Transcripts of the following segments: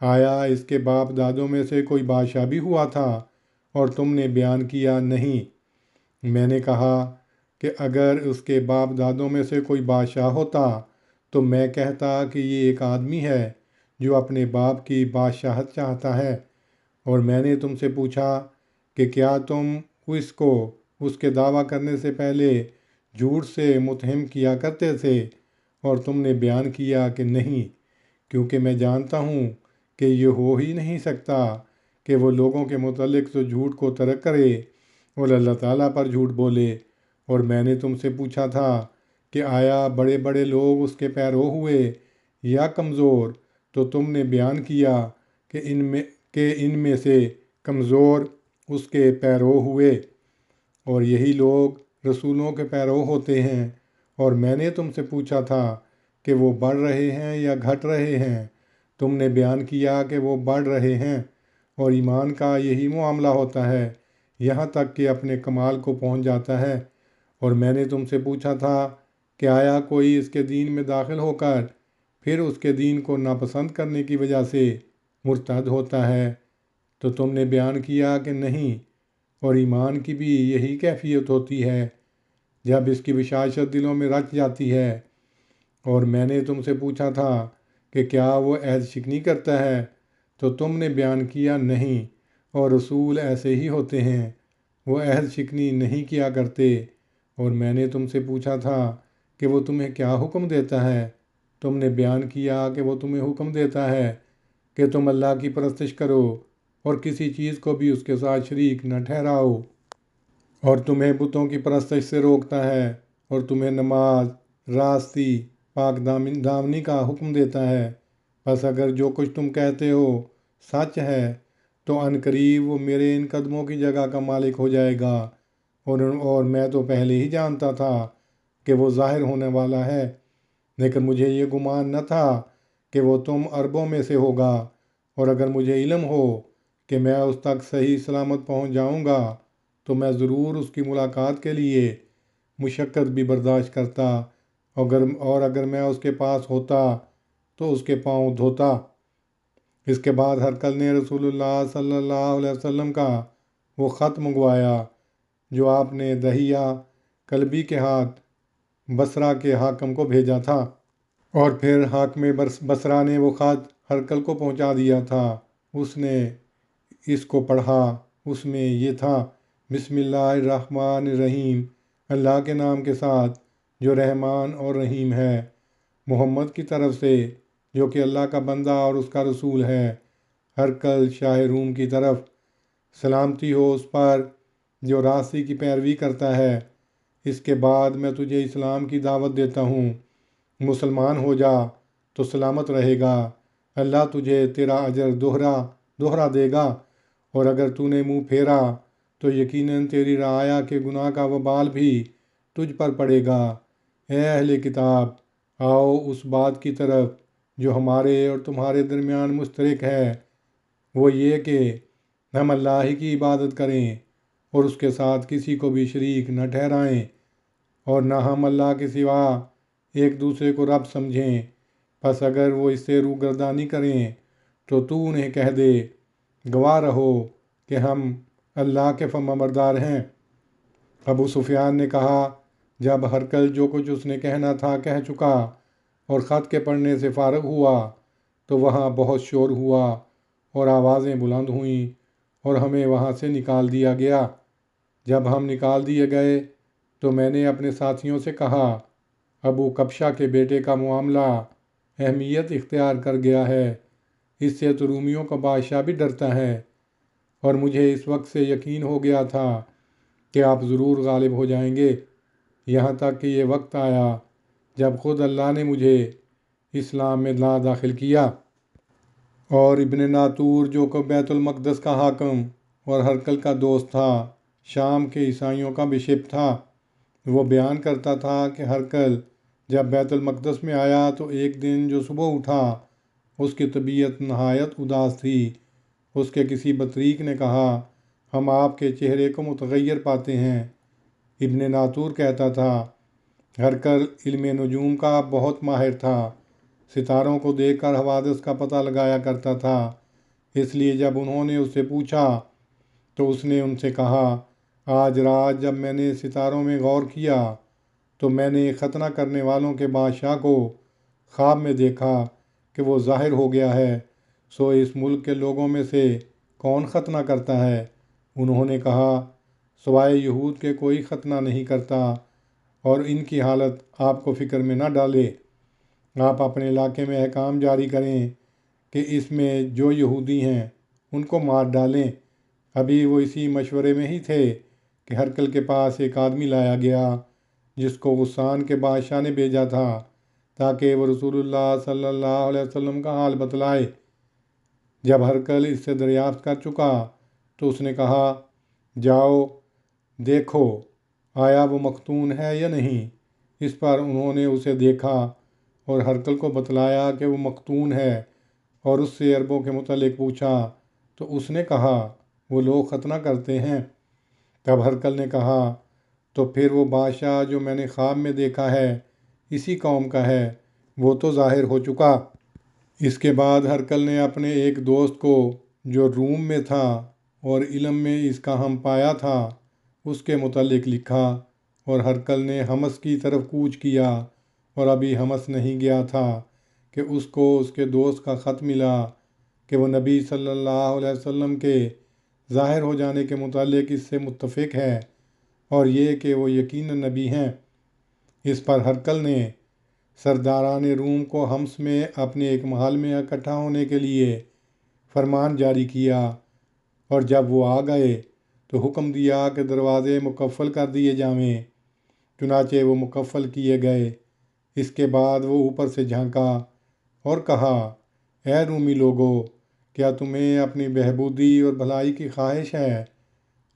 آیا اس کے باپ دادوں میں سے کوئی بادشاہ بھی ہوا تھا اور تم نے بیان کیا نہیں؟ میں نے کہا کہ اگر اس کے باپ دادوں میں سے کوئی بادشاہ ہوتا تو میں کہتا کہ یہ ایک آدمی ہے جو اپنے باپ کی بادشاہت چاہتا ہے، اور میں نے تم سے پوچھا کہ کیا تم اس کو اس کے دعویٰ کرنے سے پہلے جھوٹ سے متہم کیا کرتے تھے، اور تم نے بیان کیا کہ نہیں، کیونکہ میں جانتا ہوں کہ یہ ہو ہی نہیں سکتا کہ وہ لوگوں کے متعلق تو جھوٹ کو ترک کرے اور اللہ تعالیٰ پر جھوٹ بولے۔ اور میں نے تم سے پوچھا تھا کہ آیا بڑے بڑے لوگ اس کے پیرو ہوئے یا کمزور، تو تم نے بیان کیا کہ ان میں سے کمزور اس کے پیرو ہوئے، اور یہی لوگ رسولوں کے پیرو ہوتے ہیں۔ اور میں نے تم سے پوچھا تھا کہ وہ بڑھ رہے ہیں یا گھٹ رہے ہیں، تم نے بیان کیا کہ وہ بڑھ رہے ہیں، اور ایمان کا یہی معاملہ ہوتا ہے یہاں تک کہ اپنے کمال کو پہنچ جاتا ہے۔ اور میں نے تم سے پوچھا تھا کہ آیا کوئی اس کے دین میں داخل ہو کر پھر اس کے دین کو ناپسند کرنے کی وجہ سے مرتد ہوتا ہے، تو تم نے بیان کیا کہ نہیں، اور ایمان کی بھی یہی کیفیت ہوتی ہے جب اس کی بشاشت دلوں میں رچ جاتی ہے۔ اور میں نے تم سے پوچھا تھا کہ کیا وہ عہد شکنی کرتا ہے، تو تم نے بیان کیا نہیں، اور رسول ایسے ہی ہوتے ہیں، وہ عہد شکنی نہیں کیا کرتے۔ اور میں نے تم سے پوچھا تھا کہ وہ تمہیں کیا حکم دیتا ہے، تم نے بیان کیا کہ وہ تمہیں حکم دیتا ہے کہ تم اللہ کی پرستش کرو اور کسی چیز کو بھی اس کے ساتھ شریک نہ ٹھہراؤ، اور تمہیں بتوں کی پرستش سے روکتا ہے، اور تمہیں نماز، راستی، پاک دامنی کا حکم دیتا ہے۔ بس اگر جو کچھ تم کہتے ہو سچ ہے تو عنقریب وہ میرے ان قدموں کی جگہ کا مالک ہو جائے گا، اور میں تو پہلے ہی جانتا تھا کہ وہ ظاہر ہونے والا ہے، لیکن مجھے یہ گمان نہ تھا کہ وہ تم عربوں میں سے ہوگا، اور اگر مجھے علم ہو کہ میں اس تک صحیح سلامت پہنچ جاؤں گا تو میں ضرور اس کی ملاقات کے لیے مشقت بھی برداشت کرتا، اور اگر میں اس کے پاس ہوتا تو اس کے پاؤں دھوتا۔ اس کے بعد ہرقل نے رسول اللہ صلی اللہ علیہ وسلم کا وہ خط منگوایا جو آپ نے دہیہ کلبی کے ہاتھ بصرہ کے حاکم کو بھیجا تھا، اور پھر حاکم بصرہ نے وہ خط ہرقل کو پہنچا دیا تھا۔ اس نے اس کو پڑھا، اس میں یہ تھا: بسم اللہ الرحمن الرحیم، اللہ کے نام کے ساتھ جو رحمان اور رحیم ہے، محمد کی طرف سے جو کہ اللہ کا بندہ اور اس کا رسول ہے، ہرقل شاہ روم کی طرف، سلامتی ہو اس پر جو راستی کی پیروی کرتا ہے۔ اس کے بعد میں تجھے اسلام کی دعوت دیتا ہوں، مسلمان ہو جا تو سلامت رہے گا، اللہ تجھے تیرا اجر دوہرا دے گا، اور اگر تو نے منہ پھیرا تو یقیناً تیری رعایا کے گناہ کا وبال بھی تجھ پر پڑے گا۔ اے اہل کتاب، آؤ اس بات کی طرف جو ہمارے اور تمہارے درمیان مشترک ہے، وہ یہ کہ ہم اللہ ہی کی عبادت کریں اور اس کے ساتھ کسی کو بھی شریک نہ ٹھہرائیں، اور نہ ہم اللہ کے سوا ایک دوسرے کو رب سمجھیں۔ پس اگر وہ اس سے روگردانی کریں تو تو انہیں کہہ دے، گواہ رہو کہ ہم اللہ کے فرمانبردار ہیں۔ ابو سفیان نے کہا، جب ہرقل جو کچھ اس نے کہنا تھا کہہ چکا اور خط کے پڑھنے سے فارغ ہوا تو وہاں بہت شور ہوا اور آوازیں بلند ہوئیں اور ہمیں وہاں سے نکال دیا گیا۔ جب ہم نکال دیے گئے تو میں نے اپنے ساتھیوں سے کہا، ابو کبشہ کے بیٹے کا معاملہ اہمیت اختیار کر گیا ہے، اس سے تو رومیوں کا بادشاہ بھی ڈرتا ہے، اور مجھے اس وقت سے یقین ہو گیا تھا کہ آپ ضرور غالب ہو جائیں گے، یہاں تک کہ یہ وقت آیا جب خود اللہ نے مجھے اسلام میں لا داخل کیا۔ اور ابن ناطور جو کہ بیت المقدس کا حاکم اور ہرقل کا دوست تھا، شام کے عیسائیوں کا بشپ تھا، وہ بیان کرتا تھا کہ ہرقل جب بیت المقدس میں آیا تو ایک دن جو صبح اٹھا اس کی طبیعت نہایت اداس تھی۔ اس کے کسی بطریق نے کہا، ہم آپ کے چہرے کو متغیر پاتے ہیں۔ ابن ناطور کہتا تھا، ہرقل علم نجوم کا بہت ماہر تھا، ستاروں کو دیکھ کر حوادث کا پتہ لگایا کرتا تھا، اس لیے جب انہوں نے اس سے پوچھا تو اس نے ان سے کہا، آج رات جب میں نے ستاروں میں غور کیا تو میں نے ختنہ کرنے والوں کے بادشاہ کو خواب میں دیکھا کہ وہ ظاہر ہو گیا ہے، سو اس ملک کے لوگوں میں سے کون ختنہ کرتا ہے؟ انہوں نے کہا، سوائے یہود کے کوئی ختنہ نہیں کرتا، اور ان کی حالت آپ کو فکر میں نہ ڈالے۔ آپ اپنے علاقے میں احکام جاری کریں کہ اس میں جو یہودی ہیں ان کو مار ڈالیں۔ ابھی وہ اسی مشورے میں ہی تھے کہ ہرقل کے پاس ایک آدمی لایا گیا جس کو غسان کے بادشاہ نے بھیجا تھا تاکہ وہ رسول اللہ صلی اللہ علیہ وسلم کا حال بتلائے۔ جب ہرقل اس سے دریافت کر چکا تو اس نے کہا، جاؤ دیکھو آیا وہ مختون ہے یا نہیں۔ اس پر انہوں نے اسے دیکھا اور ہرقل کو بتلایا کہ وہ مختون ہے، اور اس سے عربوں کے متعلق پوچھا تو اس نے کہا، وہ لوگ ختنہ کرتے ہیں۔ تب ہرقل نے کہا، تو پھر وہ بادشاہ جو میں نے خواب میں دیکھا ہے اسی قوم کا ہے، وہ تو ظاہر ہو چکا۔ اس کے بعد ہرقل نے اپنے ایک دوست کو جو روم میں تھا اور علم میں اس کا ہم پایا تھا اس کے متعلق لکھا، اور ہرقل نے حمص کی طرف کوچ کیا، اور ابھی حمص نہیں گیا تھا کہ اس کو اس کے دوست کا خط ملا کہ وہ نبی صلی اللہ علیہ وسلم کے ظاہر ہو جانے کے متعلق اس سے متفق ہے، اور یہ کہ وہ یقیناً نبی ہیں۔ اس پر ہرقل نے سرداران روم کو حمص میں اپنے ایک محل میں اکٹھا ہونے کے لیے فرمان جاری کیا، اور جب وہ آ گئے تو حکم دیا کہ دروازے مقفل کر دیے جائیں۔ چنانچہ وہ مقفل کیے گئے۔ اس کے بعد وہ اوپر سے جھانکا اور کہا، اے رومی لوگو، کیا تمہیں اپنی بہبودی اور بھلائی کی خواہش ہے،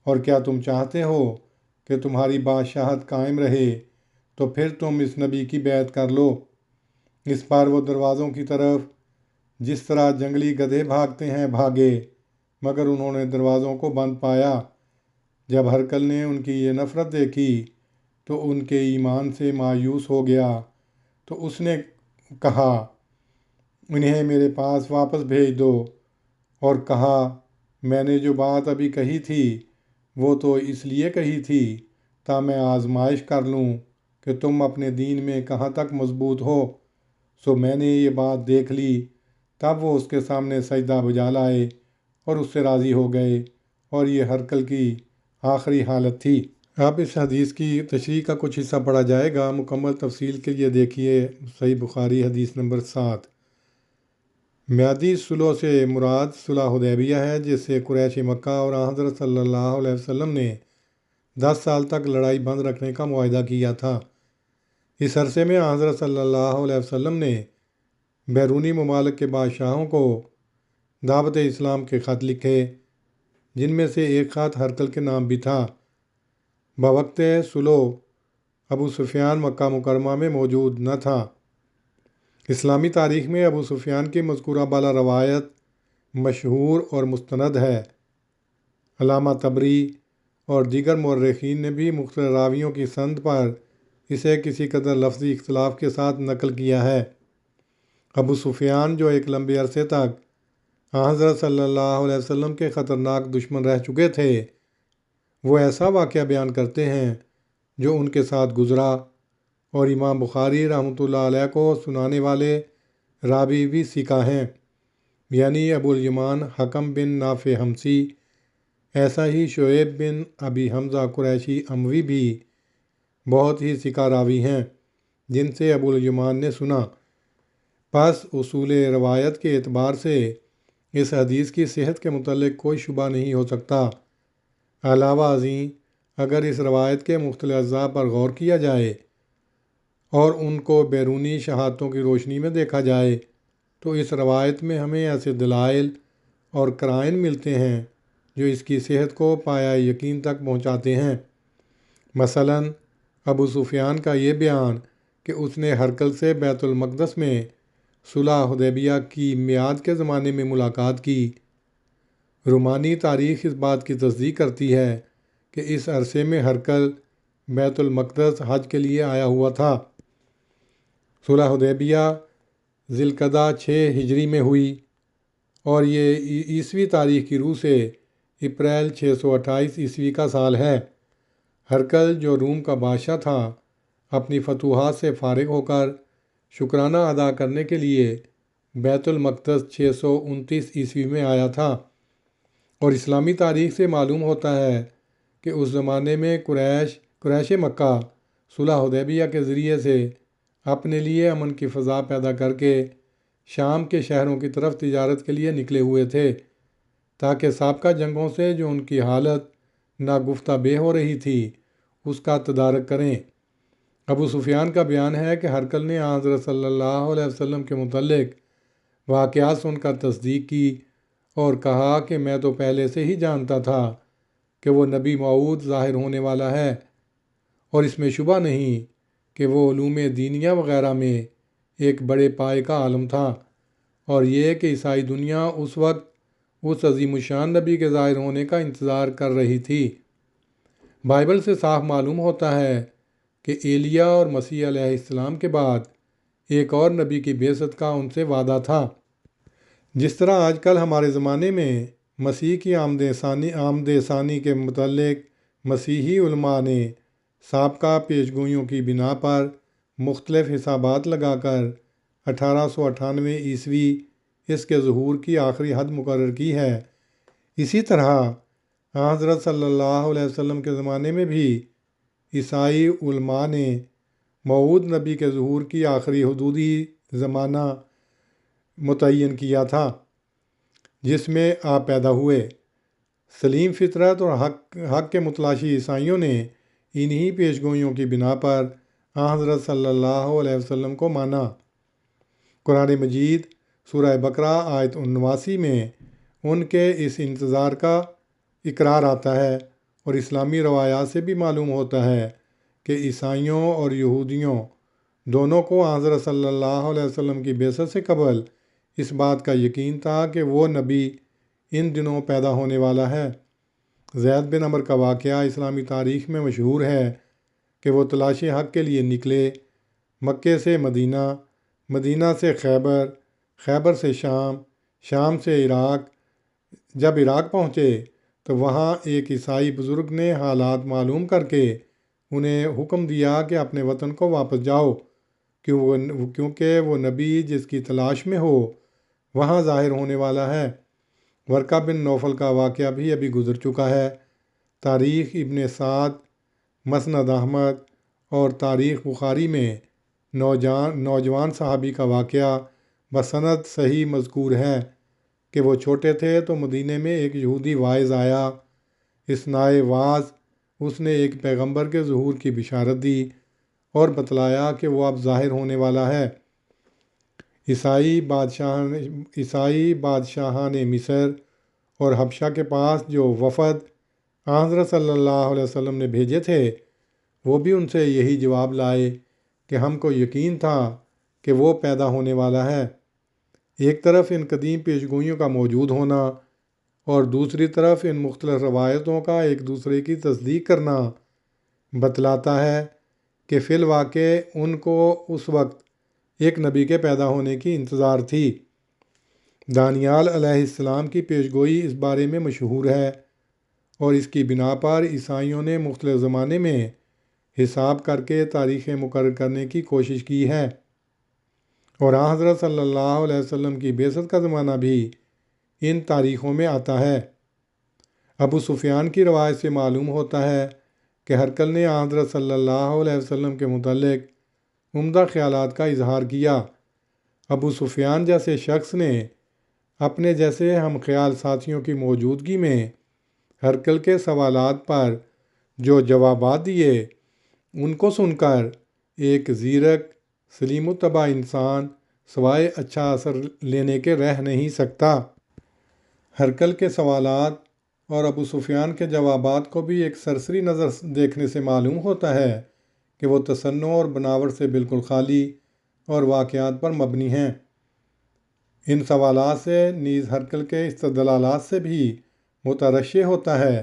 اور کیا تم چاہتے ہو کہ تمہاری بادشاہت قائم رہے؟ تو پھر تم اس نبی کی بیعت کر لو۔ اس پر وہ دروازوں کی طرف جس طرح جنگلی گدھے بھاگتے ہیں بھاگے، مگر انہوں نے دروازوں کو بند پایا۔ جب ہرقل نے ان کی یہ نفرت دیکھی تو ان کے ایمان سے مایوس ہو گیا، تو اس نے کہا، انہیں میرے پاس واپس بھیج دو، اور کہا، میں نے جو بات ابھی کہی تھی وہ تو اس لیے کہی تھی تا میں آزمائش کر لوں کہ تم اپنے دین میں کہاں تک مضبوط ہو۔ سو میں نے یہ بات دیکھ لی۔ تب وہ اس کے سامنے سجدہ بجا لائے اور اس سے راضی ہو گئے، اور یہ ہرقل کی آخری حالت تھی۔ اب اس حدیث کی تشریح کا کچھ حصہ پڑھا جائے گا۔ مکمل تفصیل کے لیے دیکھیے صحیح بخاری حدیث نمبر 7۔ میعادی صلح سے مراد صلح حدیبیہ ہے، جس سے قریش مکہ اور حضرت صلی اللہ علیہ وسلم نے 10 سال تک لڑائی بند رکھنے کا معاہدہ کیا تھا۔ اس عرصے میں حضرت صلی اللہ علیہ وسلم نے بیرونی ممالک کے بادشاہوں کو دعوت اسلام کے خط لکھے، جن میں سے ایک خط ہرقل کے نام بھی تھا۔ بوقت صلح ابو سفیان مکہ مکرمہ میں موجود نہ تھا۔ اسلامی تاریخ میں ابو سفیان کی مذکورہ بالا روایت مشہور اور مستند ہے۔ علامہ طبری اور دیگر مورخین نے بھی مختلف راویوں کی سند پر اسے کسی قدر لفظی اختلاف کے ساتھ نقل کیا ہے۔ ابو سفیان جو ایک لمبے عرصے تک حضرت صلی اللہ علیہ وسلم کے خطرناک دشمن رہ چکے تھے، وہ ایسا واقعہ بیان کرتے ہیں جو ان کے ساتھ گزرا، اور امام بخاری رحمۃ اللہ علیہ کو سنانے والے راوی بھی ثقہ ہیں، یعنی ابو الیمان حکم بن نافع حمصی۔ ایسا ہی شعیب بن ابی حمزہ قریشی اموی بھی بہت ہی ثقہ راوی ہیں جن سے ابو الیمان نے سنا۔ پس اصول روایت کے اعتبار سے اس حدیث کی صحت کے متعلق کوئی شبہ نہیں ہو سکتا۔ علاوہ ازیں اگر اس روایت کے مختلف اجزاء پر غور کیا جائے اور ان کو بیرونی شہادتوں کی روشنی میں دیکھا جائے تو اس روایت میں ہمیں ایسے دلائل اور قرائن ملتے ہیں جو اس کی صحت کو پایہ یقین تک پہنچاتے ہیں۔ مثلاً ابو سفیان کا یہ بیان کہ اس نے ہرقل سے بیت المقدس میں صلح حدیبیہ کی میعاد کے زمانے میں ملاقات کی۔ رومانی تاریخ اس بات کی تصدیق کرتی ہے کہ اس عرصے میں ہرقل بیت المقدس حج کے لیے آیا ہوا تھا۔ صلح حدیبیہ ذی القعدہ 6 ہجری میں ہوئی اور یہ عیسوی تاریخ کی روح سے اپریل 628 عیسوی کا سال ہے۔ ہرقل جو روم کا بادشاہ تھا اپنی فتوحات سے فارغ ہو کر شکرانہ ادا کرنے کے لیے بیت المقدس 629 عیسوی میں آیا تھا، اور اسلامی تاریخ سے معلوم ہوتا ہے کہ اس زمانے میں قریش مکہ صلح حدیبیہ کے ذریعے سے اپنے لیے امن کی فضا پیدا کر کے شام کے شہروں کی طرف تجارت کے لیے نکلے ہوئے تھے، تاکہ سابقہ جنگوں سے جو ان کی حالت ناگفتہ بے ہو رہی تھی اس کا تدارک کریں۔ ابو سفیان کا بیان ہے کہ ہرقل نے حضرت صلی اللہ علیہ وسلم کے متعلق واقعات سن کر تصدیق کی اور کہا کہ میں تو پہلے سے ہی جانتا تھا کہ وہ نبی موعود ظاہر ہونے والا ہے، اور اس میں شبہ نہیں کہ وہ علوم دینیہ وغیرہ میں ایک بڑے پائے کا عالم تھا، اور یہ کہ عیسائی دنیا اس وقت اس عظیم الشان نبی کے ظاہر ہونے کا انتظار کر رہی تھی۔ بائبل سے صاف معلوم ہوتا ہے کہ ایلیا اور مسیح علیہ السلام کے بعد ایک اور نبی کی بعثت کا ان سے وعدہ تھا۔ جس طرح آج کل ہمارے زمانے میں مسیح کی آمد ثانی کے متعلق مسیحی علماء نے سابقہ پیشگوئیوں کی بنا پر مختلف حسابات لگا کر 1898 عیسوی اس کے ظہور کی آخری حد مقرر کی ہے، اسی طرح حضرت صلی اللہ علیہ وسلم کے زمانے میں بھی عیسائی علماء نے موعود نبی کے ظہور کی آخری حدودی زمانہ متعین کیا تھا جس میں آپ پیدا ہوئے۔ سلیم فطرت اور حق کے متلاشی عیسائیوں نے انہی پیشگوئیوں کی بنا پر حضرت صلی اللہ علیہ وسلم کو مانا۔ قرآن مجید سورہ بقرہ آیت 89 میں ان کے اس انتظار کا اقرار آتا ہے، اور اسلامی روایات سے بھی معلوم ہوتا ہے کہ عیسائیوں اور یہودیوں دونوں کو حضرت صلی اللہ علیہ وسلم کی بعثت سے قبل اس بات کا یقین تھا کہ وہ نبی ان دنوں پیدا ہونے والا ہے۔ زید بن عمر کا واقعہ اسلامی تاریخ میں مشہور ہے کہ وہ تلاش حق کے لیے نکلے، مکے سے مدینہ، مدینہ سے خیبر، خیبر سے شام، شام سے عراق۔ جب عراق پہنچے تو وہاں ایک عیسائی بزرگ نے حالات معلوم کر کے انہیں حکم دیا کہ اپنے وطن کو واپس جاؤ، کیونکہ وہ نبی جس کی تلاش میں ہو وہاں ظاہر ہونے والا ہے۔ ورقہ بن نوفل کا واقعہ بھی ابھی گزر چکا ہے۔ تاریخ ابن سعد، مسند احمد اور تاریخ بخاری میں نوجوان صحابی کا واقعہ بسند صحیح مذکور ہے کہ وہ چھوٹے تھے تو مدینے میں ایک یہودی واعظ آیا۔ اثنائے وعظ اس نے ایک پیغمبر کے ظہور کی بشارت دی اور بتلایا کہ وہ اب ظاہر ہونے والا ہے۔ عیسائی بادشاہان مصر اور حبشہ کے پاس جو وفد حضرت صلی اللہ علیہ وسلم نے بھیجے تھے وہ بھی ان سے یہی جواب لائے کہ ہم کو یقین تھا کہ وہ پیدا ہونے والا ہے۔ ایک طرف ان قدیم پیشگوئیوں کا موجود ہونا اور دوسری طرف ان مختلف روایتوں کا ایک دوسرے کی تصدیق کرنا بتلاتا ہے کہ فی الواقع ان کو اس وقت ایک نبی کے پیدا ہونے کی انتظار تھی۔ دانیال علیہ السلام کی پیشگوئی اس بارے میں مشہور ہے، اور اس کی بنا پر عیسائیوں نے مختلف زمانے میں حساب کر کے تاریخیں مقرر کرنے کی کوشش کی ہے، اور حضرت صلی اللہ علیہ وسلم کی بعثت کا زمانہ بھی ان تاریخوں میں آتا ہے۔ ابو سفیان کی روایت سے معلوم ہوتا ہے کہ ہرقل نے حضرت صلی اللہ علیہ وسلم کے متعلق عمدہ خیالات کا اظہار کیا۔ ابو سفیان جیسے شخص نے اپنے جیسے ہم خیال ساتھیوں کی موجودگی میں ہرقل کے سوالات پر جو جوابات دیے ان کو سن کر ایک زیرک سلیم الطبع انسان سوائے اچھا اثر لینے کے رہ نہیں سکتا۔ ہرقل کے سوالات اور ابو سفیان کے جوابات کو بھی ایک سرسری نظر دیکھنے سے معلوم ہوتا ہے کہ وہ تصنع اور بناوٹ سے بالکل خالی اور واقعات پر مبنی ہیں۔ ان سوالات سے نیز ہرقل کے استدلالات سے بھی مترشح ہوتا ہے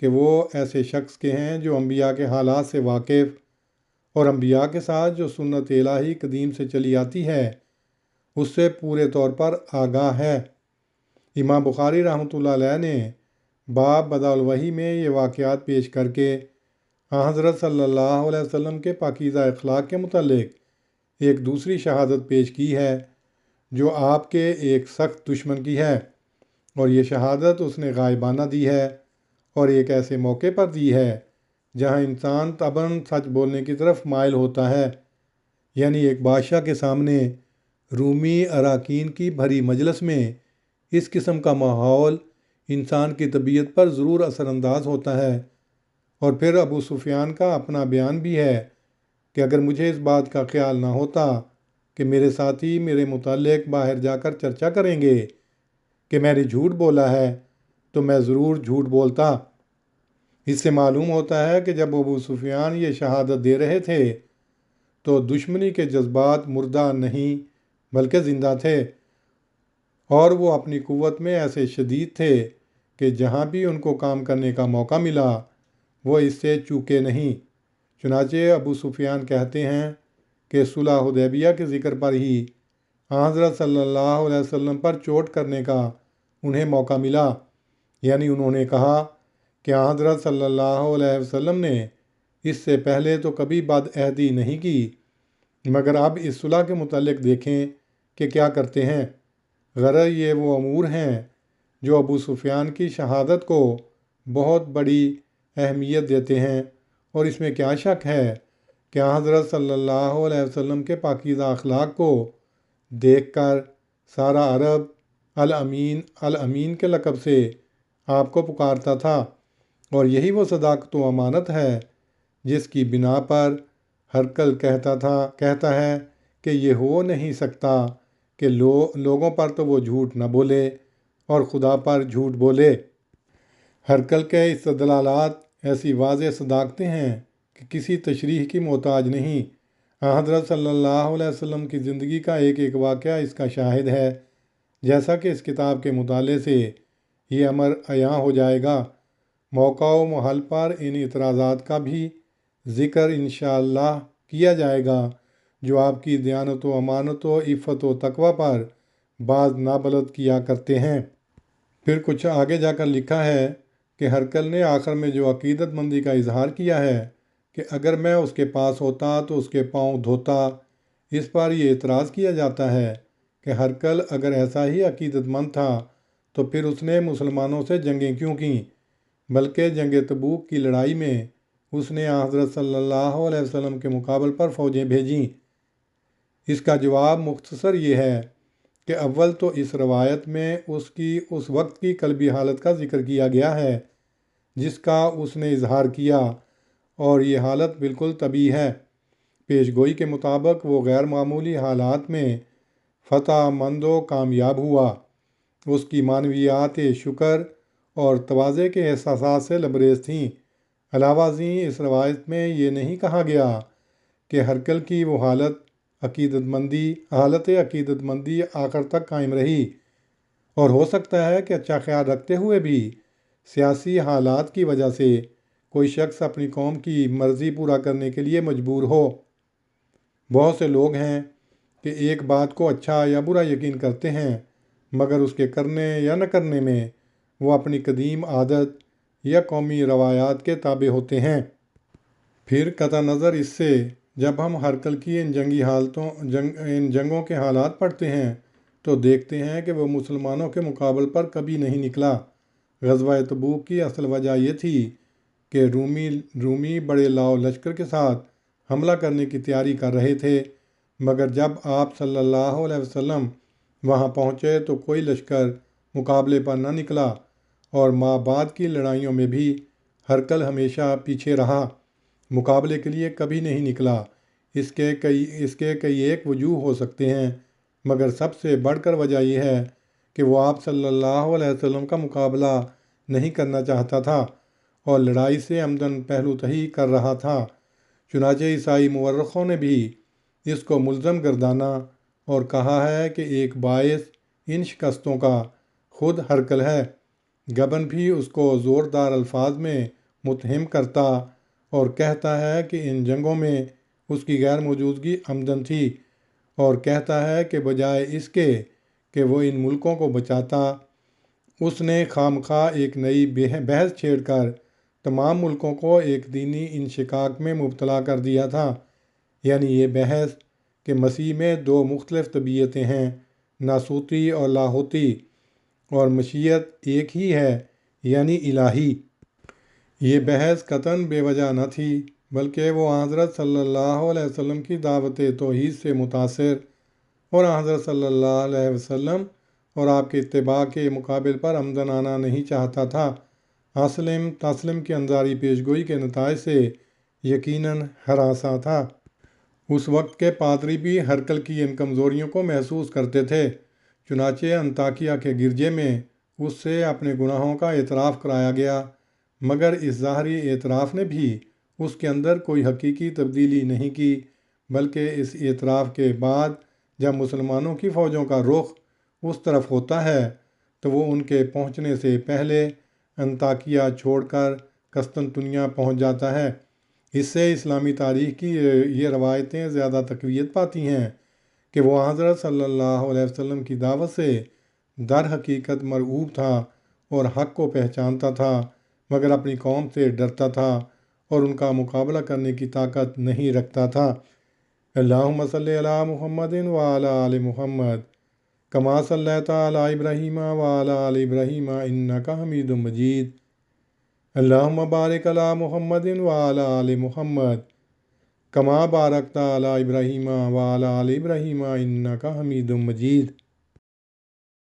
کہ وہ ایسے شخص کے ہیں جو انبیاء کے حالات سے واقف اور انبیاء کے ساتھ جو سنت الہی قدیم سے چلی آتی ہے اس سے پورے طور پر آگاہ ہے۔ امام بخاری رحمۃ اللہ علیہ نے باب بدء الوحی میں یہ واقعات پیش کر کے حضرت صلی اللہ علیہ وسلم کے پاکیزہ اخلاق کے متعلق ایک دوسری شہادت پیش کی ہے جو آپ کے ایک سخت دشمن کی ہے، اور یہ شہادت اس نے غائبانہ دی ہے اور ایک ایسے موقع پر دی ہے جہاں انسان طبعاً سچ بولنے کی طرف مائل ہوتا ہے، یعنی ایک بادشاہ کے سامنے رومی اراکین کی بھری مجلس میں اس قسم کا ماحول انسان کی طبیعت پر ضرور اثر انداز ہوتا ہے۔ اور پھر ابو سفیان کا اپنا بیان بھی ہے کہ اگر مجھے اس بات کا خیال نہ ہوتا کہ میرے ساتھی میرے متعلق باہر جا کر چرچا کریں گے کہ میں نے جھوٹ بولا ہے تو میں ضرور جھوٹ بولتا۔ اس سے معلوم ہوتا ہے کہ جب ابو سفیان یہ شہادت دے رہے تھے تو دشمنی کے جذبات مردہ نہیں بلکہ زندہ تھے، اور وہ اپنی قوت میں ایسے شدید تھے کہ جہاں بھی ان کو کام کرنے کا موقع ملا وہ اس سے چوکے نہیں۔ چنانچہ ابو سفیان کہتے ہیں کہ صلح حدیبیہ کے ذکر پر ہی حضرت صلی اللہ علیہ وسلم پر چوٹ کرنے کا انہیں موقع ملا، یعنی انہوں نے کہا کہ حضرت صلی اللہ علیہ وسلم نے اس سے پہلے تو کبھی بد عہدی نہیں کی، مگر اب اس صلح کے متعلق دیکھیں کہ کیا کرتے ہیں۔ غرض یہ وہ امور ہیں جو ابو سفیان کی شہادت کو بہت بڑی اہمیت دیتے ہیں، اور اس میں کیا شک ہے کہ حضرت صلی اللہ علیہ وسلم کے پاکیزہ اخلاق کو دیکھ کر سارا عرب الامین الامین کے لقب سے آپ کو پکارتا تھا، اور یہی وہ صداقت و امانت ہے جس کی بنا پر ہرقل کہتا ہے کہ یہ ہو نہیں سکتا کہ لوگوں پر تو وہ جھوٹ نہ بولے اور خدا پر جھوٹ بولے۔ ہرقل کے استدلالات ایسی واضح صداقتیں ہیں کہ کسی تشریح کی محتاج نہیں۔ حضرت صلی اللہ علیہ وسلم کی زندگی کا ایک ایک واقعہ اس کا شاہد ہے، جیسا کہ اس کتاب کے مطالعے سے یہ امر عیاں ہو جائے گا۔ موقع و محل پر ان اعتراضات کا بھی ذکر انشاءاللہ کیا جائے گا جو آپ کی دیانت و امانت و عفت و تقوی پر بعض نابلد کیا کرتے ہیں۔ پھر کچھ آگے جا کر لکھا ہے کہ ہرقل نے آخر میں جو عقیدت مندی کا اظہار کیا ہے کہ اگر میں اس کے پاس ہوتا تو اس کے پاؤں دھوتا، اس پر یہ اعتراض کیا جاتا ہے کہ ہرقل اگر ایسا ہی عقیدت مند تھا تو پھر اس نے مسلمانوں سے جنگیں کیوں کیں، بلکہ جنگ تبوک کی لڑائی میں اس نے حضرت صلی اللہ علیہ وسلم کے مقابل پر فوجیں بھیجیں۔ اس کا جواب مختصر یہ ہے کہ اول تو اس روایت میں اس کی اس وقت کی قلبی حالت کا ذکر کیا گیا ہے جس کا اس نے اظہار کیا، اور یہ حالت بالکل طبیعی ہے۔ پیش گوئی کے مطابق وہ غیر معمولی حالات میں فتح مند و کامیاب ہوا۔ اس کی معنویات شکر اور تواضع کے احساسات سے لبریز تھیں۔ علاوہ ازیں اس روایت میں یہ نہیں کہا گیا کہ ہرقل کی وہ حالت عقیدت مندی آخر تک قائم رہی، اور ہو سکتا ہے کہ اچھا خیال رکھتے ہوئے بھی سیاسی حالات کی وجہ سے کوئی شخص اپنی قوم کی مرضی پورا کرنے کے لیے مجبور ہو۔ بہت سے لوگ ہیں کہ ایک بات کو اچھا یا برا یقین کرتے ہیں، مگر اس کے کرنے یا نہ کرنے میں وہ اپنی قدیم عادت یا قومی روایات کے تابع ہوتے ہیں۔ پھر قطع نظر اس سے جب ہم ہرقل کی ان جنگوں کے حالات پڑھتے ہیں تو دیکھتے ہیں کہ وہ مسلمانوں کے مقابل پر کبھی نہیں نکلا۔ غزوہ تبوک کی اصل وجہ یہ تھی کہ رومی بڑے لاؤ لشکر کے ساتھ حملہ کرنے کی تیاری کر رہے تھے، مگر جب آپ صلی اللہ علیہ وسلم وہاں پہنچے تو کوئی لشکر مقابلے پر نہ نکلا، اور ما بعد کی لڑائیوں میں بھی ہرقل ہمیشہ پیچھے رہا، مقابلے کے لیے کبھی نہیں نکلا۔ اس کے کئی ایک وجوہ ہو سکتے ہیں، مگر سب سے بڑھ کر وجہ یہ ہے کہ وہ آپ صلی اللہ علیہ وسلم کا مقابلہ نہیں کرنا چاہتا تھا اور لڑائی سے عمدن پہلو تہی کر رہا تھا۔ چنانچہ عیسائی مورخوں نے بھی اس کو ملزم گردانا اور کہا ہے کہ ایک باعث ان شکستوں کا خود ہرقل ہے۔ گبن بھی اس کو زوردار الفاظ میں متہم کرتا اور کہتا ہے کہ ان جنگوں میں اس کی غیر موجودگی عمدن تھی، اور کہتا ہے کہ بجائے اس کے کہ وہ ان ملکوں کو بچاتا، اس نے خامخواہ ایک نئی بحث چھیڑ کر تمام ملکوں کو ایک دینی انشقاق میں مبتلا کر دیا تھا، یعنی یہ بحث کہ مسیح میں دو مختلف طبیعتیں ہیں، ناسوتی اور لاہوتی، اور مشیت ایک ہی ہے یعنی الہی۔ یہ بحث قطعاً بے وجہ نہ تھی، بلکہ وہ حضرت صلی اللہ علیہ وسلم کی دعوت توحید سے متاثر اور حضرت صلی اللہ علیہ وسلم اور آپ کے اتباع کے مقابل پر عمدن آنا نہیں چاہتا تھا۔ اسلم تسلم کی انظاری پیشگوئی کے نتائج سے یقیناً ہراساں تھا۔ اس وقت کے پادری بھی ہرکل کی ان کمزوریوں کو محسوس کرتے تھے، چنانچہ انطاکیہ کے گرجے میں اس سے اپنے گناہوں کا اعتراف کرایا گیا، مگر اس ظاہری اعتراف نے بھی اس کے اندر کوئی حقیقی تبدیلی نہیں کی، بلکہ اس اعتراف کے بعد جب مسلمانوں کی فوجوں کا رخ اس طرف ہوتا ہے تو وہ ان کے پہنچنے سے پہلے انطاکیہ چھوڑ کر قسطنطنیہ پہنچ جاتا ہے۔ اس سے اسلامی تاریخ کی یہ روایتیں زیادہ تقویت پاتی ہیں کہ وہ حضرت صلی اللہ علیہ وسلم کی دعوت سے در حقیقت مرعوب تھا اور حق کو پہچانتا تھا، مگر اپنی قوم سے ڈرتا تھا اور ان کا مقابلہ کرنے کی طاقت نہیں رکھتا تھا۔ اللہم صلی علی محمد وعلی آل محمد کما صلیت علی ابراہیم وعلی آل ابراہیم انک حمید مجید۔ اللہم بارک علی محمد وعلی آل محمد کما بارکت علی ابراہیم وعلی آل ابراہیم انک حمید مجید۔